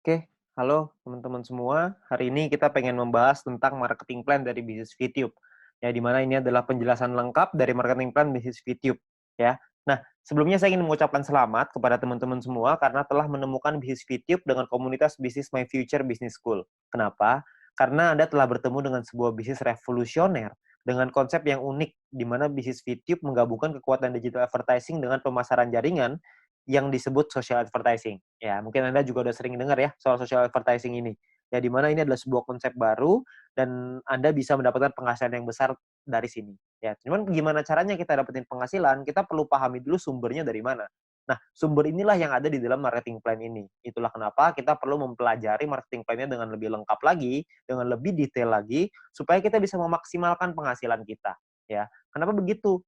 Oke, halo teman-teman semua. Hari ini kita pengen membahas tentang marketing plan dari bisnis VTube. Ya, di mana ini adalah penjelasan lengkap dari marketing plan bisnis VTube. Ya. Nah, sebelumnya saya ingin mengucapkan selamat kepada teman-teman semua karena telah menemukan bisnis VTube dengan komunitas bisnis My Future Business School. Kenapa? Karena Anda telah bertemu dengan sebuah bisnis revolusioner dengan konsep yang unik, di mana bisnis VTube menggabungkan kekuatan digital advertising dengan pemasaran jaringan yang disebut social advertising. Ya, mungkin Anda juga udah sering dengar ya soal social advertising ini. Ya, di mana ini adalah sebuah konsep baru dan Anda bisa mendapatkan penghasilan yang besar dari sini. Ya, cuman gimana caranya kita dapetin penghasilan? Kita perlu pahami dulu sumbernya dari mana. Nah, sumber inilah yang ada di dalam marketing plan ini. Itulah kenapa kita perlu mempelajari marketing plan-nya dengan lebih lengkap lagi, dengan lebih detail lagi, supaya kita bisa memaksimalkan penghasilan kita. Ya, kenapa begitu?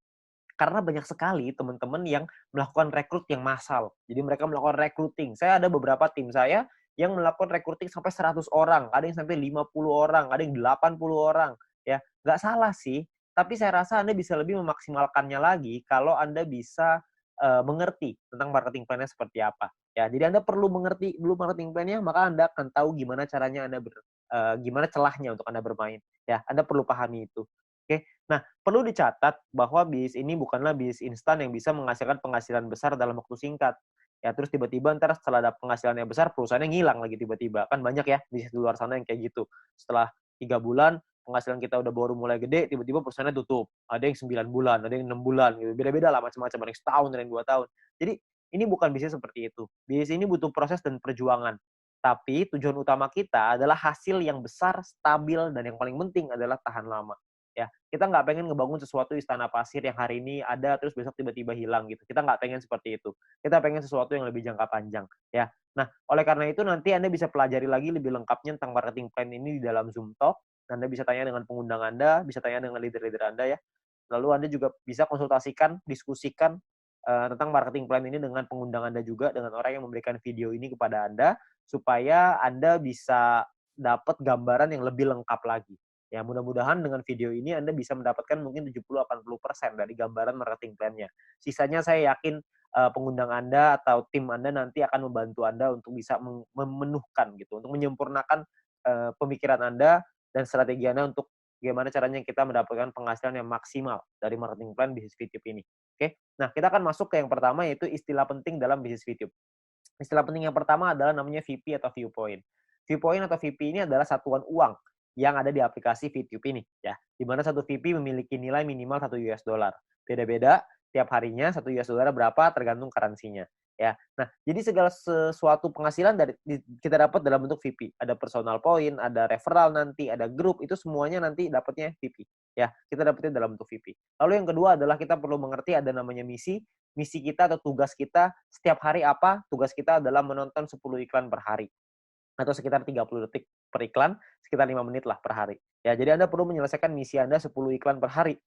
Karena banyak sekali teman-teman yang melakukan rekrut yang massal. Jadi mereka melakukan recruiting. Saya ada beberapa tim saya yang melakukan recruiting sampai 100 orang, ada yang sampai 50 orang, ada yang 80 orang. Ya, nggak salah sih, tapi saya rasa Anda bisa lebih memaksimalkannya lagi kalau Anda bisa mengerti tentang marketing plan-nya seperti apa. Ya, jadi Anda perlu mengerti dulu marketing plan-nya, maka Anda akan tahu gimana caranya gimana celahnya untuk Anda bermain. Ya, Anda perlu pahami itu. Oke. Nah, perlu dicatat bahwa bisnis ini bukanlah bisnis instan yang bisa menghasilkan penghasilan besar dalam waktu singkat. Ya, terus tiba-tiba ntar setelah ada penghasilan yang besar, perusahaannya ngilang lagi tiba-tiba. Kan banyak ya bisnis di luar sana yang kayak gitu. Setelah 3 bulan, penghasilan kita udah baru mulai gede, tiba-tiba perusahaannya tutup. Ada yang 9 bulan, ada yang 6 bulan, gitu. Beda-beda lah macam-macam. Ada yang setahun, ada yang 2 tahun. Jadi, ini bukan bisnis seperti itu. Bisnis ini butuh proses dan perjuangan. Tapi tujuan utama kita adalah hasil yang besar, stabil, dan yang paling penting adalah tahan lama. Ya, kita nggak pengen ngebangun sesuatu istana pasir yang hari ini ada terus besok tiba-tiba hilang gitu. Kita nggak pengen seperti itu. Kita pengen sesuatu yang lebih jangka panjang, ya. Nah, oleh karena itu nanti Anda bisa pelajari lagi lebih lengkapnya tentang marketing plan ini di dalam Zoom Talk. Anda bisa tanya dengan pengundang Anda, bisa tanya dengan leader-leader Anda ya. Lalu Anda juga bisa konsultasikan, diskusikan tentang marketing plan ini dengan pengundang Anda juga, dengan orang yang memberikan video ini kepada Anda, supaya Anda bisa dapat gambaran yang lebih lengkap lagi. Ya, mudah-mudahan dengan video ini Anda bisa mendapatkan mungkin 70-80% dari gambaran marketing plan-nya. Sisanya saya yakin pengundang Anda atau tim Anda nanti akan membantu Anda untuk bisa memenuhkan gitu, untuk menyempurnakan pemikiran Anda dan strategi Anda untuk gimana caranya kita mendapatkan penghasilan yang maksimal dari marketing plan bisnis VTube ini. Oke, nah kita akan masuk ke yang pertama yaitu istilah penting dalam bisnis VTube. Istilah penting yang pertama adalah namanya VP atau viewpoint. Viewpoint atau VP ini adalah satuan uang yang ada di aplikasi VTube ini, ya. Di mana satu VP memiliki nilai minimal 1 US dollar. Beda-beda tiap harinya 1 US dollar berapa tergantung currency-nya, ya. Nah, jadi segala sesuatu penghasilan kita dapat dalam bentuk VP. Ada personal point, ada referral nanti, ada grup, itu semuanya nanti dapatnya VP, ya. Kita dapatnya dalam bentuk VP. Lalu yang kedua adalah kita perlu mengerti ada namanya misi. Misi kita atau tugas kita setiap hari apa? Tugas kita adalah menonton 10 iklan per hari atau sekitar 30 detik per iklan, sekitar 5 menit lah per hari. Ya, jadi Anda perlu menyelesaikan misi Anda 10 iklan per hari.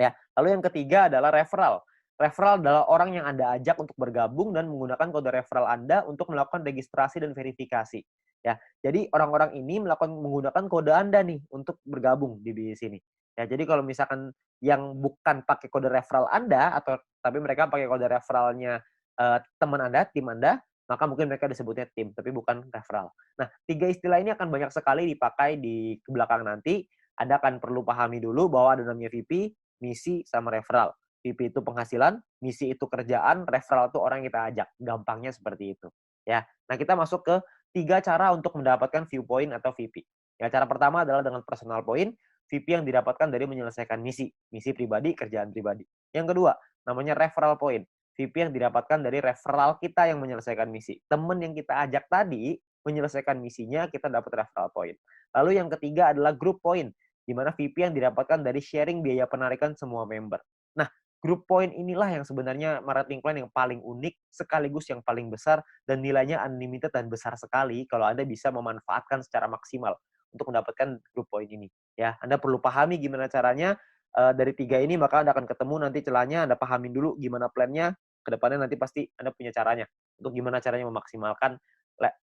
Ya. Lalu yang ketiga adalah referral. Referral adalah orang yang Anda ajak untuk bergabung dan menggunakan kode referral Anda untuk melakukan registrasi dan verifikasi. Ya, jadi orang-orang ini menggunakan kode Anda nih untuk bergabung di bisnis ini. Ya, jadi kalau misalkan yang bukan pakai kode referral Anda atau tapi mereka pakai kode referralnya teman Anda, tim Anda, maka mungkin mereka disebutnya tim, tapi bukan referral. Nah, 3 istilah ini akan banyak sekali dipakai di belakang nanti. Anda akan perlu pahami dulu bahwa ada namanya VP, misi, sama referral. VP itu penghasilan, misi itu kerjaan, referral itu orang yang kita ajak. Gampangnya seperti itu. Ya. Nah, kita masuk ke 3 cara untuk mendapatkan viewpoint atau VP. Ya, cara pertama adalah dengan personal point, VP yang didapatkan dari menyelesaikan misi pribadi, kerjaan pribadi. Yang kedua, namanya referral point. VP yang didapatkan dari referral kita yang menyelesaikan misi. Teman yang kita ajak tadi menyelesaikan misinya, kita dapat referral point. Lalu yang ketiga adalah group point, di mana VP yang didapatkan dari sharing biaya penarikan semua member. Nah, group point inilah yang sebenarnya marketing plan yang paling unik, sekaligus yang paling besar, dan nilainya unlimited dan besar sekali kalau Anda bisa memanfaatkan secara maksimal untuk mendapatkan group point ini. Ya, Anda perlu pahami gimana caranya dari 3 ini, maka Anda akan ketemu nanti celahnya, Anda pahamin dulu gimana plannya, ke depannya nanti pasti Anda punya caranya, untuk gimana caranya memaksimalkan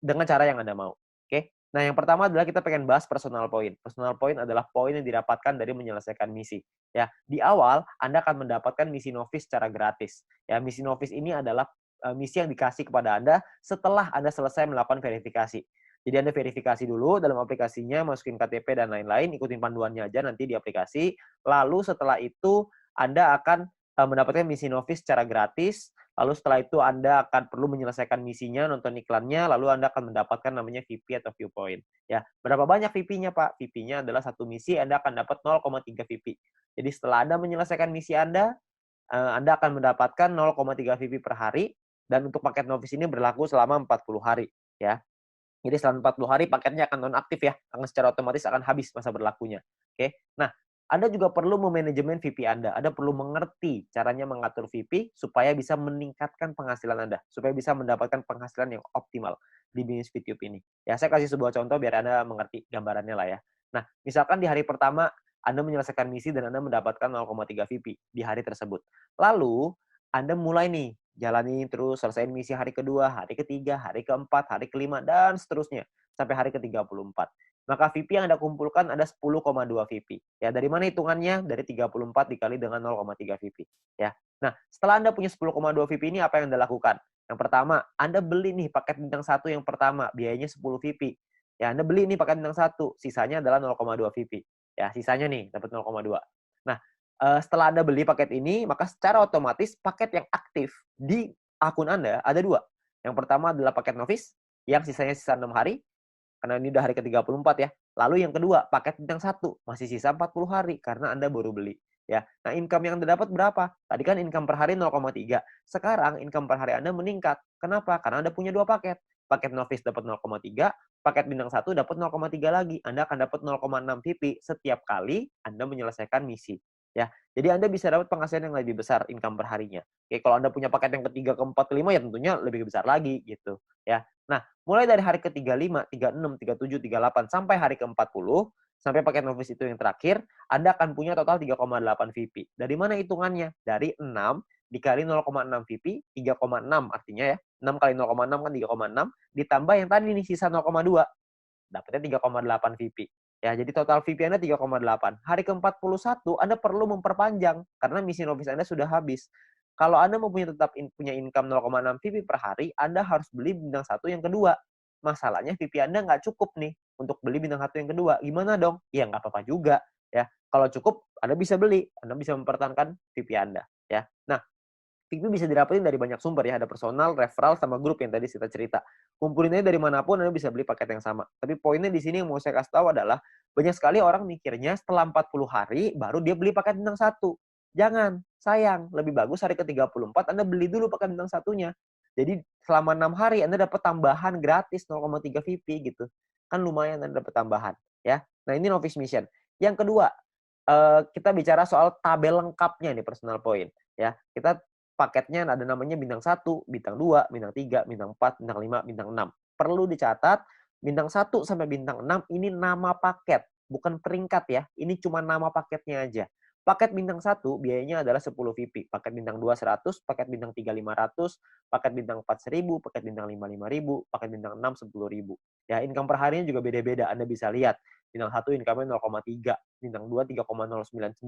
dengan cara yang Anda mau. Oke? Nah, yang pertama adalah kita pengen bahas personal point. Personal point adalah poin yang didapatkan dari menyelesaikan misi. Ya, di awal Anda akan mendapatkan misi novice secara gratis. Ya, misi novice ini adalah misi yang dikasih kepada Anda setelah Anda selesai melakukan verifikasi. Jadi Anda verifikasi dulu dalam aplikasinya, masukin KTP dan lain-lain, ikutin panduannya aja nanti di aplikasi. Lalu setelah itu Anda akan mendapatkan misi Novis secara gratis. Lalu setelah itu Anda akan perlu menyelesaikan misinya, nonton iklannya, lalu Anda akan mendapatkan namanya VP atau viewpoint. Ya, berapa banyak VP-nya, Pak? VP-nya adalah satu misi, Anda akan dapat 0,3 VP. Jadi setelah Anda menyelesaikan misi Anda akan mendapatkan 0,3 VP per hari, dan untuk paket Novis ini berlaku selama 40 hari. Ya. Jadi selama 40 hari paketnya akan nonaktif ya, akan secara otomatis akan habis masa berlakunya. Oke. Nah, Anda juga perlu memanajemen VP Anda. Anda perlu mengerti caranya mengatur VP supaya bisa meningkatkan penghasilan Anda, supaya bisa mendapatkan penghasilan yang optimal di bisnis VTube ini. Ya, saya kasih sebuah contoh biar Anda mengerti gambarannya lah ya. Nah, misalkan di hari pertama Anda menyelesaikan misi dan Anda mendapatkan 0,3 VP di hari tersebut. Lalu, Anda mulai nih jalani terus, selesaiin misi hari kedua, hari ketiga, hari keempat, hari kelima, dan seterusnya. Sampai hari ke-34. Maka VP yang Anda kumpulkan ada 10,2 VP. Ya, dari mana hitungannya? Dari 34 dikali dengan 0,3 VP. Ya. Nah, setelah Anda punya 10,2 VP ini, apa yang Anda lakukan? Yang pertama, Anda beli nih paket bintang 1 yang pertama, biayanya 10 VP. Ya, Anda beli nih paket bintang 1, sisanya adalah 0,2 VP. Ya, sisanya nih, dapat 0,2. Nah, setelah Anda beli paket ini, maka secara otomatis paket yang aktif di akun Anda ada 2. Yang pertama adalah paket Novis, yang sisanya sisa 6 hari, karena ini udah hari ke-34 ya. Lalu yang kedua, paket bintang 1, masih sisa 40 hari, karena Anda baru beli. Ya. Nah, income yang Anda dapat berapa? Tadi kan income per hari 0,3. Sekarang income per hari Anda meningkat. Kenapa? Karena Anda punya 2 paket. Paket Novis dapat 0,3, paket bintang 1 dapat 0,3 lagi. Anda akan dapat 0,6 VP setiap kali Anda menyelesaikan misi. Ya, jadi Anda bisa dapat penghasilan yang lebih besar income per harinya. Oke, kalau Anda punya paket yang ketiga, keempat, kelima ya tentunya lebih besar lagi gitu. Ya, nah mulai dari hari ke-35, 36, 37, 38 sampai hari ke-40 sampai paket Novis itu yang terakhir, Anda akan punya total 3,8 VP. Dari mana hitungannya? Dari 6 dikali 0,6 VP, 3,6 artinya ya. 6 kali 0,6 kan 3,6 ditambah yang tadi nih sisa 0,2. Dapatnya 3,8 VP. Ya, jadi total VP Anda 3,8. Hari ke-41 Anda perlu memperpanjang karena misi Novis Anda sudah habis. Kalau Anda mau tetap punya income 0,6 VP per hari, Anda harus beli bintang 1 yang kedua. Masalahnya VP Anda nggak cukup nih untuk beli bintang 1 yang kedua. Gimana dong? Ya nggak apa-apa juga. Ya, kalau cukup Anda bisa beli, Anda bisa mempertahankan VP Anda. Ya, nah VP bisa didapetin dari banyak sumber ya, ada personal, referral, sama grup yang tadi kita cerita. Kumpulinnya dari manapun Anda bisa beli paket yang sama. Tapi poinnya di sini yang mau saya kasih tahu adalah banyak sekali orang mikirnya setelah 40 hari baru dia beli paket bintang 1. Jangan, sayang. Lebih bagus hari ke-34 Anda beli dulu paket bintang 1-nya. Jadi selama 6 hari Anda dapat tambahan gratis 0,3 VP gitu. Kan lumayan Anda dapat tambahan ya. Nah, ini Novice Mission. Yang kedua, kita bicara soal tabel lengkapnya nih personal point ya. Kita paketnya ada namanya bintang 1, bintang 2, bintang 3, bintang 4, bintang 5, bintang 6. Perlu dicatat, bintang 1 sampai bintang 6 ini nama paket, bukan peringkat ya. Ini cuma nama paketnya aja. Paket bintang 1 biayanya adalah 10 VP, paket bintang 2 100, paket bintang 3 500, paket bintang 4 1000, paket bintang 5 5000, paket bintang 6 10.000. Ya, income per harinya juga beda-beda. Anda bisa lihat. Bintang 1 income-nya 0,3, bintang 2 3,099,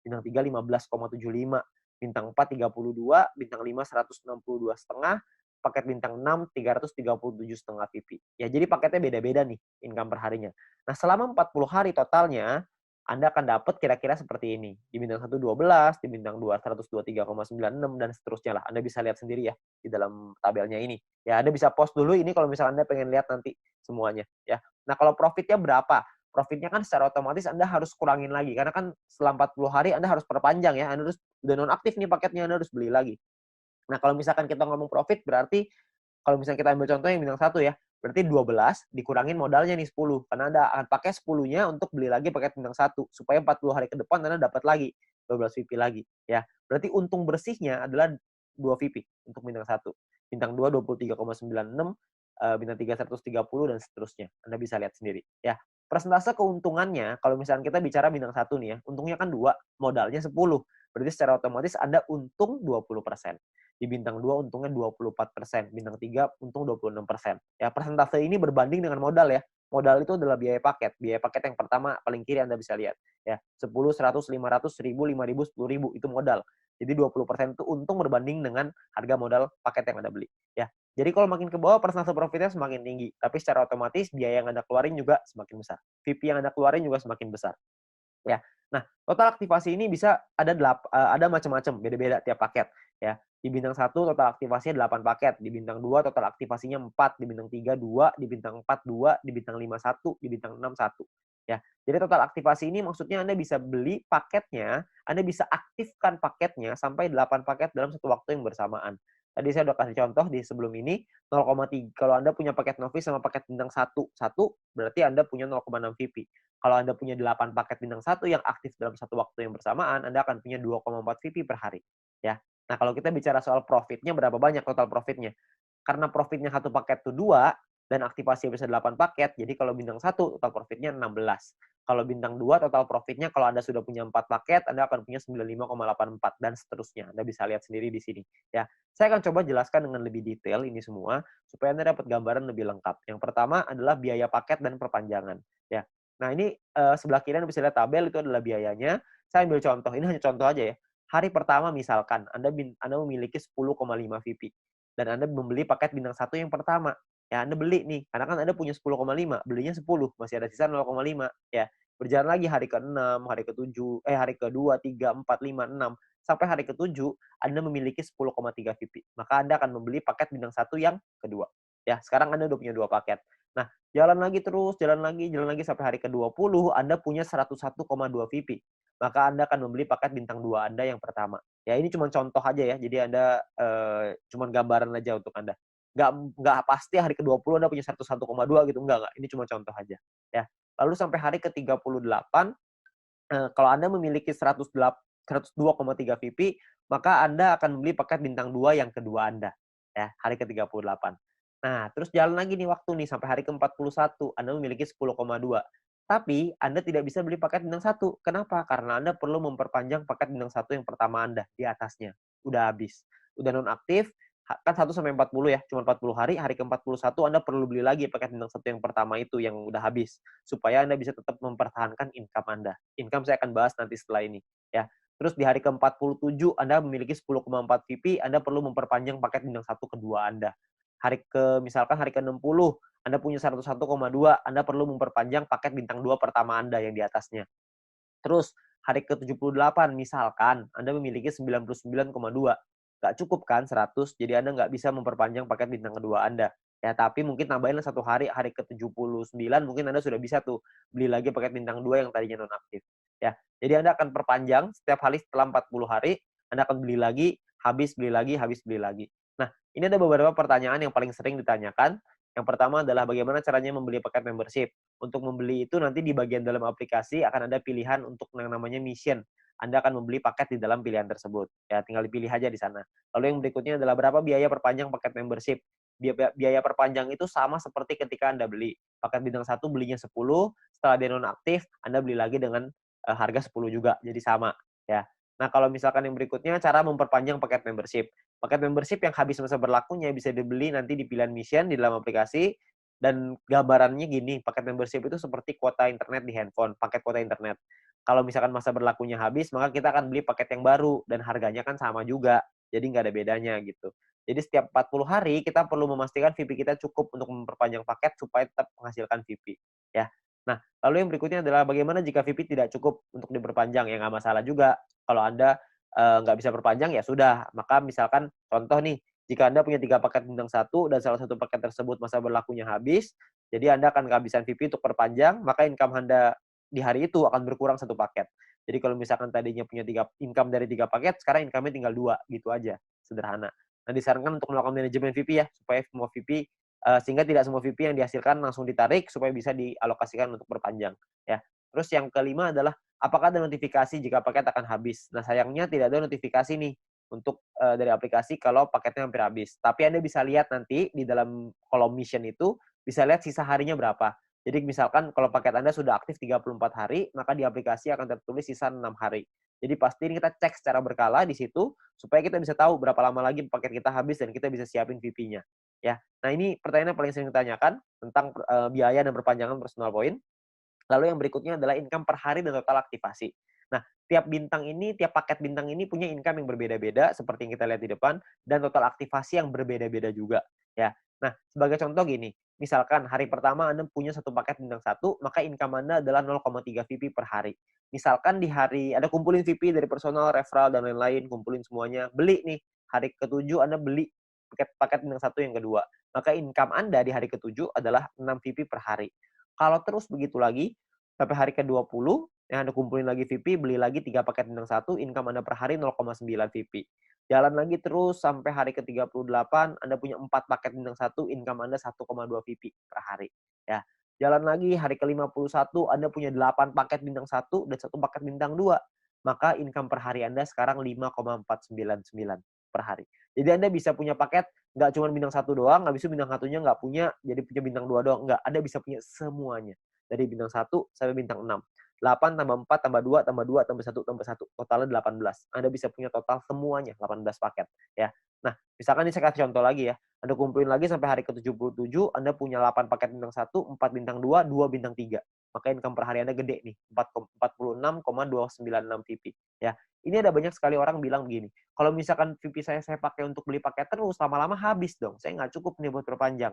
bintang 3 15,75, bintang 4 32, bintang 5 162,5, paket bintang 6 337,5 VP. Ya, jadi paketnya beda-beda nih income per harinya. Nah, selama 40 hari totalnya Anda akan dapat kira-kira seperti ini. Di bintang 1 12, di bintang 2 123,96 dan seterusnya lah. Anda bisa lihat sendiri ya di dalam tabelnya ini. Ya, Anda bisa post dulu ini kalau misalnya Anda pengen lihat nanti semuanya ya. Nah, kalau profitnya berapa? Profitnya kan secara otomatis Anda harus kurangin lagi. Karena kan setelah 40 hari Anda harus perpanjang ya. Anda harus udah nonaktif nih paketnya, Anda harus beli lagi. Nah, kalau misalkan kita ngomong profit, berarti kalau misalnya kita ambil contoh yang bintang 1 ya, berarti 12 dikurangin modalnya nih 10. Karena Anda akan pakai 10-nya untuk beli lagi paket bintang 1. Supaya 40 hari ke depan Anda dapat lagi 12 VP lagi. Ya, berarti untung bersihnya adalah 2 VP untuk bintang 1. Bintang 2 23,96, bintang 3 130 dan seterusnya. Anda bisa lihat sendiri ya. Persentase keuntungannya kalau misalnya kita bicara bintang 1 nih ya, untungnya kan 2, modalnya 10. Berarti secara otomatis Anda untung 20%. Di bintang 2 untungnya 24%, bintang 3 untung 26%. Ya, persentase ini berbanding dengan modal ya. Modal itu adalah biaya paket. Biaya paket yang pertama paling kiri Anda bisa lihat ya. 10, 100, 500, 1000, 5000, 10.000 itu modal. Jadi 20% itu untung berbanding dengan harga modal paket yang Anda beli, ya. Jadi kalau makin ke bawah persentase profitnya semakin tinggi, tapi secara otomatis biaya yang Anda keluarin juga semakin besar. VP yang Anda keluarin juga semakin besar. Ya. Nah, total aktivasi ini bisa ada macam-macam, beda-beda tiap paket, ya. Di bintang 1 total aktivasinya 8 paket, di bintang 2 total aktivasinya 4, di bintang 3 2, di bintang 4 2, di bintang 5 1, di bintang 6 1. Ya. Jadi total aktivasi ini maksudnya Anda bisa beli paketnya, Anda bisa aktifkan paketnya sampai 8 paket dalam satu waktu yang bersamaan. Tadi saya udah kasih contoh di sebelum ini, 0,3 kalau Anda punya paket novice sama paket bintang 1 berarti Anda punya 0,6 VP. Kalau Anda punya 8 paket bintang 1 yang aktif dalam satu waktu yang bersamaan, Anda akan punya 2,4 VP per hari. Ya. Nah, kalau kita bicara soal profitnya, berapa banyak total profitnya? Karena profitnya satu paket itu 2, dan aktivasi bisa 8 paket, jadi kalau bintang 1 total profitnya 16. Kalau bintang 2 total profitnya kalau Anda sudah punya 4 paket, Anda akan punya 95,84 dan seterusnya. Anda bisa lihat sendiri di sini. Ya, saya akan coba jelaskan dengan lebih detail ini semua supaya Anda dapat gambaran lebih lengkap. Yang pertama adalah biaya paket dan perpanjangan. Ya, nah ini sebelah kiri Anda bisa lihat tabel itu adalah biayanya. Saya ambil contoh, ini hanya contoh aja ya. Hari pertama misalkan Anda memiliki 10,5 VP dan Anda membeli paket bintang 1 yang pertama. Ya, Anda beli nih, karena kan Anda punya 10,5, belinya 10, masih ada sisa 0,5, ya. Berjalan lagi hari ke-6, hari ke-7, hari ke-2, 3, 4, 5, 6, sampai hari ke-7, Anda memiliki 10,3 VP. Maka Anda akan membeli paket bintang 1 yang kedua. Ya, sekarang Anda udah punya 2 paket. Nah, jalan lagi terus, jalan lagi sampai hari ke-20, Anda punya 101,2 VP. Maka Anda akan membeli paket bintang 2 Anda yang pertama. Ya, ini cuma contoh aja ya, jadi Anda cuma gambaran aja untuk Anda. Nggak pasti hari ke-20 Anda punya 101,2 gitu, enggak. Ini cuma contoh aja, ya. Lalu sampai hari ke-38, kalau Anda memiliki 102,3 VP, maka Anda akan membeli paket bintang 2 yang kedua Anda, ya, hari ke-38. Nah, terus jalan lagi nih waktu nih, sampai hari ke-41, Anda memiliki 10,2. Tapi Anda tidak bisa beli paket bintang 1. Kenapa? Karena Anda perlu memperpanjang paket bintang 1 yang pertama Anda, di atasnya. Udah habis. Udah nonaktif, kan 1 sampai 40 ya, cuma 40 hari, hari ke-41 Anda perlu beli lagi paket bintang 1 yang pertama itu yang udah habis, supaya Anda bisa tetap mempertahankan income Anda. Income saya akan bahas nanti setelah ini, ya. Terus di hari ke-47 Anda memiliki 10,4 VP, Anda perlu memperpanjang paket bintang 1 kedua Anda. Misalkan hari ke-60, Anda punya 101,2, Anda perlu memperpanjang paket bintang 2 pertama Anda yang di atasnya. Terus hari ke-78 misalkan Anda memiliki 99,2. Nggak cukup kan 100, jadi Anda nggak bisa memperpanjang paket bintang kedua Anda. Ya, tapi mungkin tambahinlah 1 hari, hari ke-79 mungkin Anda sudah bisa tuh beli lagi paket bintang 2 yang tadinya nonaktif. Ya, jadi Anda akan perpanjang setiap hari setelah 40 hari, Anda akan beli lagi, habis beli lagi, habis beli lagi. Nah, ini ada beberapa pertanyaan yang paling sering ditanyakan. Yang pertama adalah bagaimana caranya membeli paket membership. Untuk membeli itu nanti di bagian dalam aplikasi akan ada pilihan untuk yang namanya mission. Anda akan membeli paket di dalam pilihan tersebut. Ya, tinggal dipilih aja di sana. Lalu yang berikutnya adalah berapa biaya perpanjang paket membership. Biaya perpanjang itu sama seperti ketika Anda beli. Paket bintang 1 belinya 10, setelah dia nonaktif, Anda beli lagi dengan harga 10 juga. Jadi sama, ya. Nah, kalau misalkan yang berikutnya cara memperpanjang paket membership. Paket membership yang habis masa berlakunya bisa dibeli nanti di pilihan mission di dalam aplikasi, dan gambarannya gini, paket membership itu seperti kuota internet di handphone, paket kuota internet. Kalau misalkan masa berlakunya habis, maka kita akan beli paket yang baru dan harganya kan sama juga. Jadi nggak ada bedanya gitu. Jadi setiap 40 hari kita perlu memastikan VP kita cukup untuk memperpanjang paket supaya tetap menghasilkan VP, ya. Nah, lalu yang berikutnya adalah bagaimana jika VP tidak cukup untuk diperpanjang? Ya nggak masalah juga. Kalau Anda nggak bisa perpanjang ya sudah. Maka misalkan contoh nih, jika Anda punya 3 paket bintang 1 dan salah satu paket tersebut masa berlakunya habis, jadi Anda akan kehabisan VP untuk perpanjang, maka income Anda di hari itu akan berkurang 1 paket. Jadi kalau misalkan tadinya punya income dari 3 paket, sekarang income-nya tinggal 2, gitu aja, sederhana. Nah, disarankan untuk melakukan manajemen VP ya, supaya semua VP sehingga tidak semua VP yang dihasilkan langsung ditarik supaya bisa dialokasikan untuk perpanjang, ya. Terus yang kelima adalah apakah ada notifikasi jika paket akan habis? Nah, sayangnya tidak ada notifikasi nih untuk dari aplikasi kalau paketnya hampir habis. Tapi Anda bisa lihat nanti di dalam kolom mission itu, bisa lihat sisa harinya berapa. Jadi misalkan kalau paket Anda sudah aktif 34 hari, maka di aplikasi akan tertulis sisa 6 hari. Jadi pasti ini kita cek secara berkala di situ, supaya kita bisa tahu berapa lama lagi paket kita habis dan kita bisa siapin VP-nya. Ya. Nah, ini pertanyaan yang paling sering ditanyakan tentang biaya dan perpanjangan personal point. Lalu yang berikutnya adalah income per hari dan total aktivasi. Nah, tiap paket bintang ini punya income yang berbeda-beda seperti yang kita lihat di depan dan total aktivasi yang berbeda-beda juga, ya. Nah, sebagai contoh gini, misalkan hari pertama Anda punya satu paket bintang satu, maka income Anda adalah 0,3 VP per hari. Misalkan di hari Anda kumpulin VP dari personal, referral dan lain-lain, kumpulin semuanya, beli nih, hari ketujuh Anda beli paket bintang satu yang kedua, maka income Anda di hari ketujuh adalah 6 VP per hari. Kalau terus begitu lagi, sampai hari ke-20, yang Anda kumpulin lagi VP, beli lagi 3 paket bintang satu, income Anda per hari 0,9 VP. Jalan lagi terus sampai hari ke-38, Anda punya 4 paket bintang satu, income Anda 1,2 VP per hari. Ya. Jalan lagi hari ke-51, Anda punya 8 paket bintang satu dan 1 paket bintang 2. Maka income per hari Anda sekarang 5,499 per hari. Jadi Anda bisa punya paket nggak cuma bintang satu doang, habis itu bintang satunya nggak punya, jadi punya bintang 2 doang. Nggak, Anda bisa punya semuanya. Dari bintang 1 sampai bintang 6. 8 tambah 4 tambah 2 tambah 2 tambah 1 tambah 1. Totalnya 18. Anda bisa punya total semuanya 18 paket. Ya. Nah, misalkan ini saya kasih contoh lagi ya. Anda kumpulin lagi sampai hari ke-77, Anda punya 8 paket bintang 1, 4 bintang 2, 2 bintang 3. Maka income per hari Anda gede nih, 46,296 VP. Ya. Ini ada banyak sekali orang bilang begini, kalau misalkan VP saya pakai untuk beli paket terus, lama-lama habis dong. Saya nggak cukup nih buat perpanjang.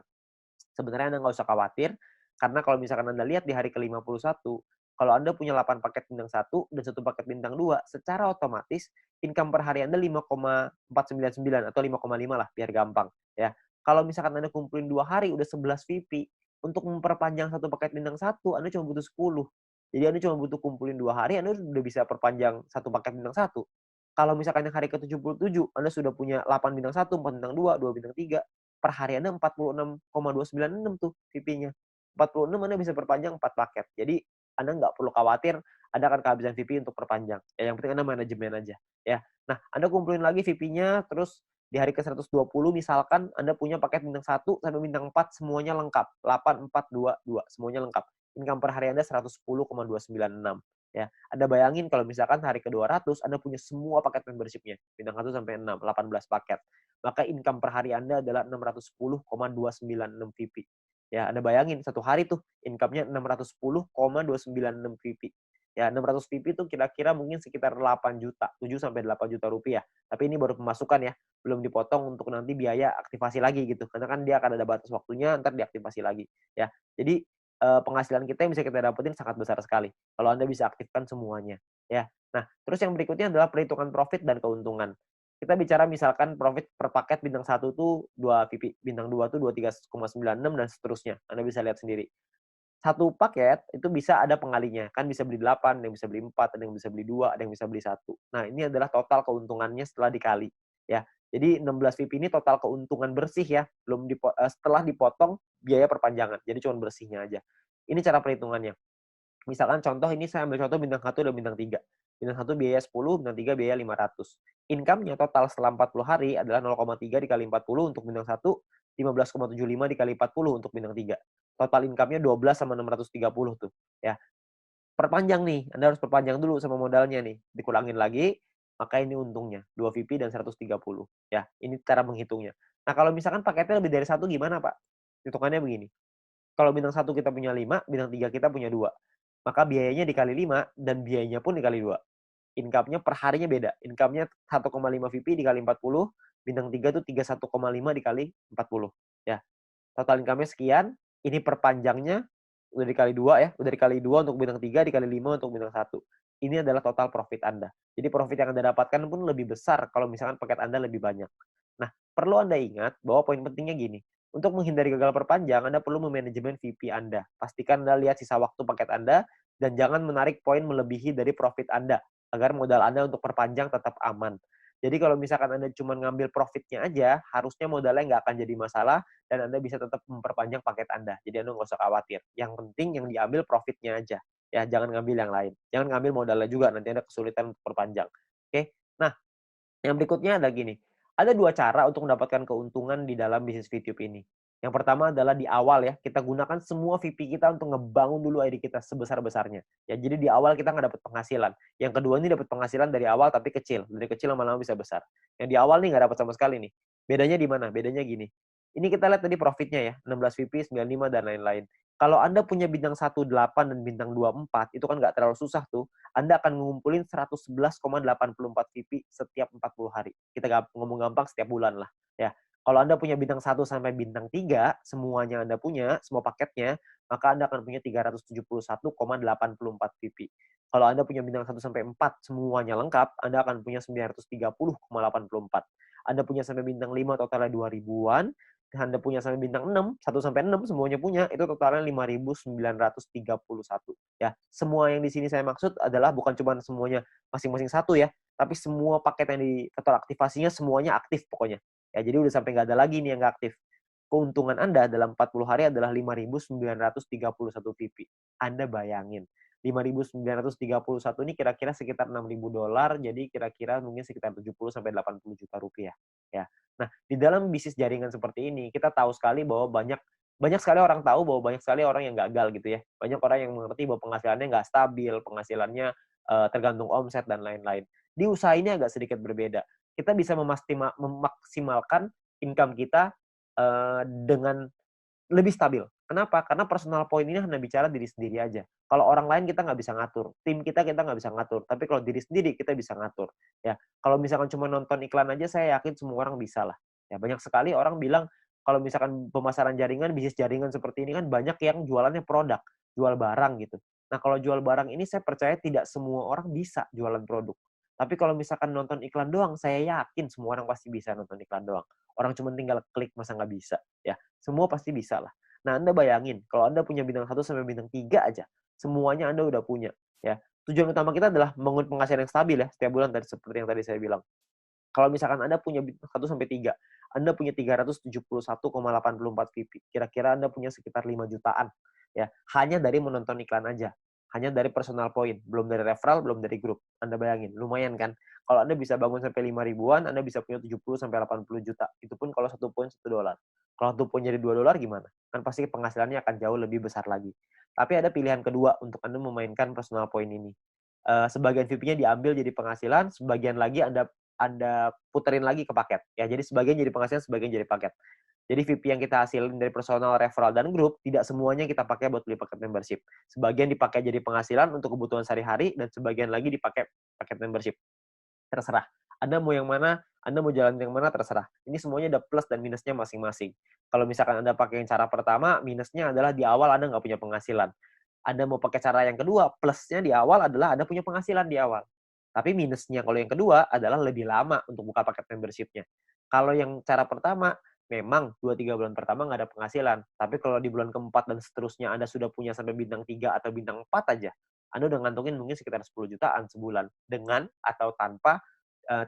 Sebenarnya Anda nggak usah khawatir, karena kalau misalkan Anda lihat di hari ke-51, kalau Anda punya 8 paket bintang 1 dan 1 paket bintang 2, secara otomatis income per hari Anda 5,499 atau 5,5 lah, biar gampang. Ya. Kalau misalkan Anda kumpulin 2 hari, udah 11 VP, untuk memperpanjang 1 paket bintang 1, Anda cuma butuh 10. Jadi Anda cuma butuh kumpulin 2 hari, Anda udah bisa perpanjang 1 paket bintang 1. Kalau misalkan yang hari ke-77, Anda sudah punya 8 bintang 1, 4 bintang 2, 2 bintang 3, per hari Anda 46,296 tuh VP-nya. 46 Anda bisa perpanjang 4 paket. Jadi Anda nggak perlu khawatir Anda akan kehabisan VP untuk perpanjang. Ya, yang penting Anda manajemen aja. Ya. Nah, Anda kumpulin lagi VP-nya, terus di hari ke-120 misalkan Anda punya paket bintang 1 sampai bintang 4 semuanya lengkap. 8, 4, 2, 2 semuanya lengkap. Income per hari Anda 110,296. Ya, Anda bayangin kalau misalkan hari ke-200 Anda punya semua paket membership-nya, bintang 1 sampai 6, 18 paket. Maka income per hari Anda adalah 610,296 VP. Ya, Anda bayangin satu hari tuh income-nya 610,296 VP. Ya, 600 VP itu kira-kira mungkin sekitar 8 juta, 7 sampai 8 juta rupiah. Tapi ini baru pemasukan ya, belum dipotong untuk nanti biaya aktivasi lagi gitu. Karena kan dia akan ada batas waktunya, ntar diaktifasi lagi. Ya, jadi penghasilan kita yang bisa kita dapetin sangat besar sekali kalau Anda bisa aktifkan semuanya, ya. Nah, terus yang berikutnya adalah perhitungan profit dan keuntungan. Kita bicara misalkan profit per paket bintang 1 tuh 2 VP, bintang 2 tuh 23,96 dan seterusnya. Anda bisa lihat sendiri. Satu paket itu bisa ada pengalinya, kan bisa beli 8, ada yang bisa beli 4, ada yang bisa beli 2, ada yang bisa beli 1. Nah, ini adalah total keuntungannya setelah dikali, ya. Jadi 16 VIP ini total keuntungan bersih ya, setelah dipotong biaya perpanjangan. Jadi cuma bersihnya aja. Ini cara perhitungannya. Misalkan contoh ini saya ambil contoh bintang 1 dan bintang 3. Bintang 1 biaya 10, bintang 3 biaya 500. Income-nya total setelah 40 hari adalah 0,3 dikali 40 untuk bintang 1, 15,75 dikali 40 untuk bintang 3. Total income-nya 12 sama 630 tuh, ya. Perpanjang nih, Anda harus perpanjang dulu sama modalnya nih. Dikurangin lagi, maka ini untungnya, 2 VP dan 130, ya. Ini cara menghitungnya. Nah, kalau misalkan paketnya lebih dari 1 gimana, Pak? Hitungannya begini. Kalau bintang 1 kita punya 5, bintang 3 kita punya 2. Maka biayanya dikali 5 dan biayanya pun dikali 2. Income-nya per harinya beda. Income-nya 1,5 VP dikali 40, bintang 3 tuh 31,5 dikali 40. Ya. Total income-nya sekian, ini perpanjangnya udah dikali 2 ya, udah dikali 2 untuk bintang 3, dikali 5 untuk bintang 1. Ini adalah total profit Anda. Jadi profit yang Anda dapatkan pun lebih besar kalau misalkan paket Anda lebih banyak. Nah, perlu Anda ingat bahwa poin pentingnya gini, untuk menghindari gagal perpanjang, Anda perlu memanajemen VP Anda. Pastikan Anda lihat sisa waktu paket Anda, dan jangan menarik poin melebihi dari profit Anda, agar modal Anda untuk perpanjang tetap aman. Jadi kalau misalkan Anda cuma ngambil profitnya aja, harusnya modalnya nggak akan jadi masalah, dan Anda bisa tetap memperpanjang paket Anda. Jadi Anda nggak usah khawatir. Yang penting yang diambil profitnya aja. Ya, jangan ngambil yang lain. Jangan ngambil modalnya juga, nanti Anda kesulitan untuk perpanjang. Oke? Nah, yang berikutnya ada gini, ada 2 cara untuk mendapatkan keuntungan di dalam bisnis VTube ini. Yang pertama adalah di awal ya, kita gunakan semua VP kita untuk ngebangun dulu ID kita sebesar-besarnya. Ya, jadi di awal kita nggak dapat penghasilan. Yang kedua ini dapat penghasilan dari awal tapi kecil. Dari kecil lama-lama bisa besar. Yang di awal nih nggak dapat sama sekali nih. Bedanya di mana? Bedanya gini. Ini kita lihat tadi profitnya ya, 16 VP, 95, dan lain-lain. Kalau Anda punya bintang 18 dan bintang 24, itu kan nggak terlalu susah tuh. Anda akan ngumpulin 111,84 VP setiap 40 hari. Kita ngomong gampang setiap bulan lah. Ya. Kalau Anda punya bintang 1 sampai bintang 3, semuanya Anda punya, semua paketnya, maka Anda akan punya 371,84 VP. Kalau Anda punya bintang 1 sampai 4, semuanya lengkap, Anda akan punya 930,84. Anda punya sampai bintang 5, totalnya 2000-an. Anda punya sampai bintang 6, 1 sampai 6 semuanya punya, itu totalnya 5.931. Ya, semua yang di sini saya maksud adalah bukan cuma semuanya masing-masing satu ya, tapi semua paket yang di total aktivasinya semuanya aktif pokoknya. Ya, jadi udah sampai nggak ada lagi nih yang nggak aktif. Keuntungan Anda dalam 40 hari adalah 5.931 VP. Anda bayangin, 5.931 ini kira-kira sekitar $6.000, jadi kira-kira mungkin sekitar 70 sampai 80 juta rupiah. Ya. Nah, di dalam bisnis jaringan seperti ini, kita tahu sekali bahwa banyak sekali orang tahu bahwa banyak sekali orang yang gagal gitu ya. Banyak orang yang mengerti bahwa penghasilannya nggak stabil, penghasilannya tergantung omset dan lain-lain. Di usaha ini agak sedikit berbeda. Kita bisa memaksimalkan income kita dengan lebih stabil. Kenapa? Karena personal point ini hanya bicara diri sendiri aja. Kalau orang lain kita nggak bisa ngatur. Tim kita nggak bisa ngatur. Tapi kalau diri sendiri kita bisa ngatur. Ya, kalau misalkan cuma nonton iklan aja, saya yakin semua orang bisa lah. Ya, banyak sekali orang bilang kalau misalkan pemasaran jaringan, bisnis jaringan seperti ini kan banyak yang jualannya produk, jual barang gitu. Nah, kalau jual barang ini saya percaya tidak semua orang bisa jualan produk. Tapi kalau misalkan nonton iklan doang, saya yakin semua orang pasti bisa nonton iklan doang. Orang cuma tinggal klik, masa nggak bisa? Ya, semua pasti bisa lah. Nah, Anda bayangin, kalau Anda punya bintang 1 sampai bintang 3 aja, semuanya Anda udah punya. Ya. Tujuan utama kita adalah membangun penghasilan yang stabil ya, setiap bulan tadi seperti yang tadi saya bilang. Kalau misalkan Anda punya bintang 1 sampai 3, Anda punya 371,84 VP. Kira-kira Anda punya sekitar 5 jutaan. Ya, hanya dari menonton iklan aja. Hanya dari personal point, belum dari referral, belum dari grup. Anda bayangin, lumayan kan? Kalau Anda bisa bangun sampai 5 ribuan, Anda bisa punya 70 sampai 80 juta. Itu pun kalau satu poin $1. Kalau satu poin jadi $2 gimana? Kan pasti penghasilannya akan jauh lebih besar lagi. Tapi ada pilihan kedua untuk Anda memainkan personal point ini. Sebagian VP-nya diambil jadi penghasilan, sebagian lagi Anda puterin lagi ke paket. Ya, jadi sebagian jadi penghasilan, sebagian jadi paket. Jadi VP yang kita hasilin dari personal, referral, dan grup, tidak semuanya kita pakai buat beli paket membership. Sebagian dipakai jadi penghasilan untuk kebutuhan sehari-hari, dan sebagian lagi dipakai paket membership. Terserah. Anda mau yang mana, Anda mau jalan yang mana, terserah. Ini semuanya ada plus dan minusnya masing-masing. Kalau misalkan Anda pakai yang cara pertama, minusnya adalah di awal Anda nggak punya penghasilan. Anda mau pakai cara yang kedua, plusnya di awal adalah Anda punya penghasilan di awal. Tapi minusnya kalau yang kedua adalah lebih lama untuk buka paket membership-nya. Kalau yang cara pertama, memang 2-3 bulan pertama nggak ada penghasilan. Tapi kalau di bulan keempat dan seterusnya Anda sudah punya sampai bintang 3 atau bintang 4 aja, Anda udah ngantongin mungkin sekitar 10 jutaan sebulan. Dengan atau tanpa